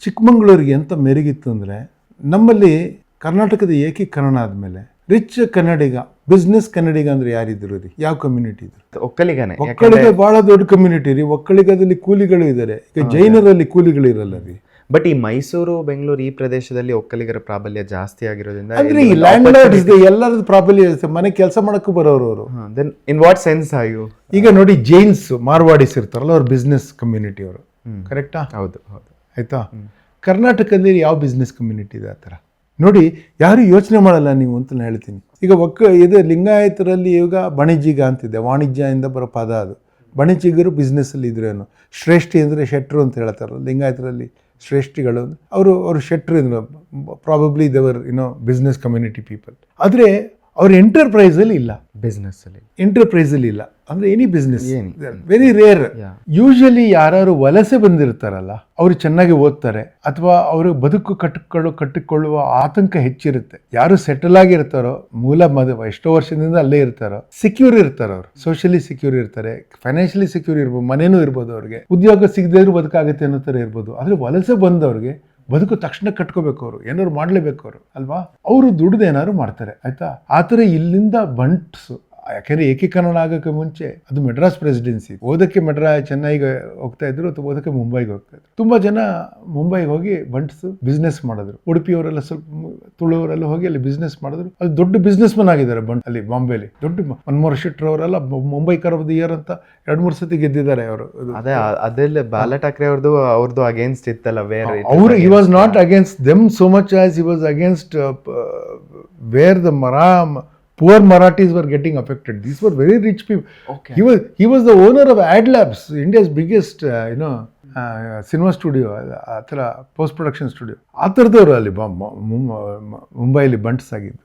ಚಿಕ್ಕಮಂಗ್ಳೂರಿಗೆ ಎಂತ ಮೆರುಗಿತ್ತು ಅಂದರೆ, ನಮ್ಮಲ್ಲಿ ಕರ್ನಾಟಕದ ಏಕೀಕರಣ ಆದಮೇಲೆ ರಿಚ್ ಕನ್ನಡಿಗ, ಬಿಸ್ನೆಸ್ ಕನ್ನಡಿಗ ಅಂದ್ರೆ ಯಾರಿದ್ರು ರೀ? ಯಾವ ಕಮ್ಯುನಿಟಿ ಇದ್ರು? ಒಕ್ಕಲಿಗನೇ. ಒಕ್ಕಲಿಗ ಬಹಳ ದೊಡ್ಡ ಕಮ್ಯುನಿಟಿ ರೀ. ಒಕ್ಕಲಿಗದಲ್ಲಿ ಕೂಲಿಗಳು ಇದ್ದಾರೆ. ಈಗ ಜೈನರಲ್ಲಿ ಕೂಲಿಗಳು ಇರಲ್ಲ ರೀ. ಬಟ್ ಈ ಮೈಸೂರು, ಬೆಂಗಳೂರು ಈ ಪ್ರದೇಶದಲ್ಲಿ ಒಕ್ಕಲಿಗರ ಪ್ರಾಬಲ್ಯ ಜಾಸ್ತಿ ಆಗಿರೋದ್ರಿಂದ ಅಂದ್ರೆ ಈ ಲ್ಯಾಂಡ್ ಲಾರ್ಡ್ಸ್ ಎಲ್ಲರದ್ದು ಪ್ರಾಬಲ್ಯ ಇರುತ್ತೆ. ಮನೆ ಕೆಲಸ ಮಾಡಕ್ಕೂ ಬರೋರು ಅವರು. Then in what sense are you? ಈಗ ನೋಡಿ, ಜೈನ್ಸ್, ಮಾರ್ವಾಡಿಸ್ ಇರ್ತಾರಲ್ಲ, ಅವ್ರ ಬಿಸ್ನೆಸ್ ಕಮ್ಯುನಿಟಿ ಅವರು. ಕರೆಕ್ಟಾ? ಹೌದು ಹೌದು. ಆಯ್ತಾ? ಕರ್ನಾಟಕದಲ್ಲಿ ಯಾವ ಬಿಸ್ನೆಸ್ ಕಮ್ಯುನಿಟಿ ಇದೆ ಆ ಥರ? ನೋಡಿ, ಯಾರು ಯೋಚನೆ ಮಾಡಲ್ಲ ನೀವು ಅಂತ ನಾನು ಹೇಳ್ತೀನಿ. ಈಗ ಇದು ಲಿಂಗಾಯತರಲ್ಲಿ ಈಗ ಬಣಿಜಿಗ ಅಂತಿದೆ, ವಾಣಿಜ್ಯದಿಂದ ಬರೋ ಪದ ಅದು. ಬಣಿಜಿಗರು ಬಿಸ್ನೆಸ್ಸಲ್ಲಿ ಇದ್ರೇನು. ಶ್ರೇಷ್ಠಿ ಅಂದರೆ ಶೆಟ್ರು ಅಂತ ಹೇಳ್ತಾರಲ್ಲ ಲಿಂಗಾಯತರಲ್ಲಿ. ಶ್ರೇಷ್ಠಿಗಳು ಅವರು ಶೆಟ್ರು ಇದ್ರು. ಪ್ರಾಬಬ್ಲಿ ದೇವರ್ ಬಿಸ್ನೆಸ್ ಕಮ್ಯುನಿಟಿ ಪೀಪಲ್. ಆದರೆ ಅವ್ರ ಎಂಟರ್ಪ್ರೈಸಲ್ಲಿ ಇಲ್ಲ. ಎಂಟರ್ಪ್ರೈಸಲ್ಲಿ ಇಲ್ಲ ಅಂದರೆ any business very rare. Usually ಯಾರು ವಲಸೆ ಬಂದಿರ್ತಾರಲ್ಲ, ಅವರು ಚೆನ್ನಾಗಿ ಓದ್ತಾರೆ ಅಥವಾ ಅವರು ಬದುಕು ಕಟ್ಟಿಕೊಳ್ಳುವ ಆತಂಕ ಹೆಚ್ಚಿರುತ್ತೆ. ಯಾರು ಸೆಟಲ್ ಆಗಿರ್ತಾರೋ, ಎಷ್ಟೋ ವರ್ಷದಿಂದ ಅಲ್ಲೇ ಇರ್ತಾರೋ, ಸೆಕ್ಯೂರ್ ಇರ್ತಾರೆ. ಅವರು ಸೋಷಿಯಲಿ ಸೆಕ್ಯೂರ್ ಇರ್ತಾರೆ, ಫೈನಾನ್ಷಿಯಲಿ ಸೆಕ್ಯೂರ್ ಇರ್ಬೋದು, ಮನೇನೂ ಇರ್ಬೋದು, ಅವ್ರಿಗೆ ಉದ್ಯೋಗ ಸಿಗದೇ ಇದ್ರೂ ಬದುಕಾಗುತ್ತೆ ಅನ್ನೋ ಥರ ಇರ್ಬೋದು. ಆದರೆ ವಲಸೆ ಬಂದವ್ರಿಗೆ ಬದುಕು ತಕ್ಷಣ ಕಟ್ಕೋಬೇಕು, ಅವರು ಏನಾದ್ರು ಮಾಡಲೇಬೇಕು ಅವರು, ಅಲ್ವಾ? ಅವರು ದುಡ್ದು ಏನಾದ್ರು ಮಾಡ್ತಾರೆ. ಆಯ್ತಾ? ಆ ಥರ ಇಲ್ಲಿಂದ ಬಂಟ್ಸು, ಯಾಕೆಂದರೆ ಏಕೀಕರಣ ಆಗೋಕ್ಕೆ ಮುಂಚೆ ಅದು ಮೆಡ್ರಾಸ್ ಪ್ರೆಸಿಡೆನ್ಸಿ. ಓದಕ್ಕೆ ಚೆನ್ನೈಗೆ ಹೋಗ್ತಾ ಇದ್ರು ಅಥವಾ ಓದಕ್ಕೆ ಮುಂಬೈಗೆ ಹೋಗ್ತಾ ಇದ್ರು. ತುಂಬ ಜನ ಮುಂಬೈಗೆ ಹೋಗಿ ಬಂಟ್ಸು ಬಿಸ್ನೆಸ್ ಮಾಡಿದ್ರು. ಉಡುಪಿಯವರೆಲ್ಲ ಸ್ವಲ್ಪ ತುಳುವರೆಲ್ಲ ಹೋಗಿ ಅಲ್ಲಿ ಬಿಸ್ನೆಸ್ ಮಾಡಿದ್ರು. ಅದು ದೊಡ್ಡ ಬಿಸ್ನೆಸ್ ಮನ್ ಆಗಿದ್ದಾರೆ ಅಲ್ಲಿ ಬಾಂಬೆಲಿ. ದೊಡ್ಡ ಮನ್ಮೋಹನ್ ಶೆಟ್ರ್ ಅವರೆಲ್ಲ ಮುಂಬೈ ಕರ್ ಆಫ್ ದಿ ಇಯರ್ ಅಂತ 2-3 ಸತಿ ಗೆದ್ದಿದ್ದಾರೆ ಅವರು. ಅದೆಲ್ಲ ಬಾಲ ಠಾಕ್ರೆ ಅವ್ರದ್ದು ಅಗೇನ್ಸ್ಟ್ ಇತ್ತಲ್ಲ, ಅವರು he was not against them so much as he was against where the poor Marathis were getting affected. These were very rich people. Okay. He was the owner of Ad Labs, India's biggest cinema studio, ಆ ಥರ post production studio. ಆ ಥರದವರು ಅಲ್ಲಿ ಮುಂಬೈಲಿ ಬಂಟ್ಸ್ ಆಗಿದ್ದು.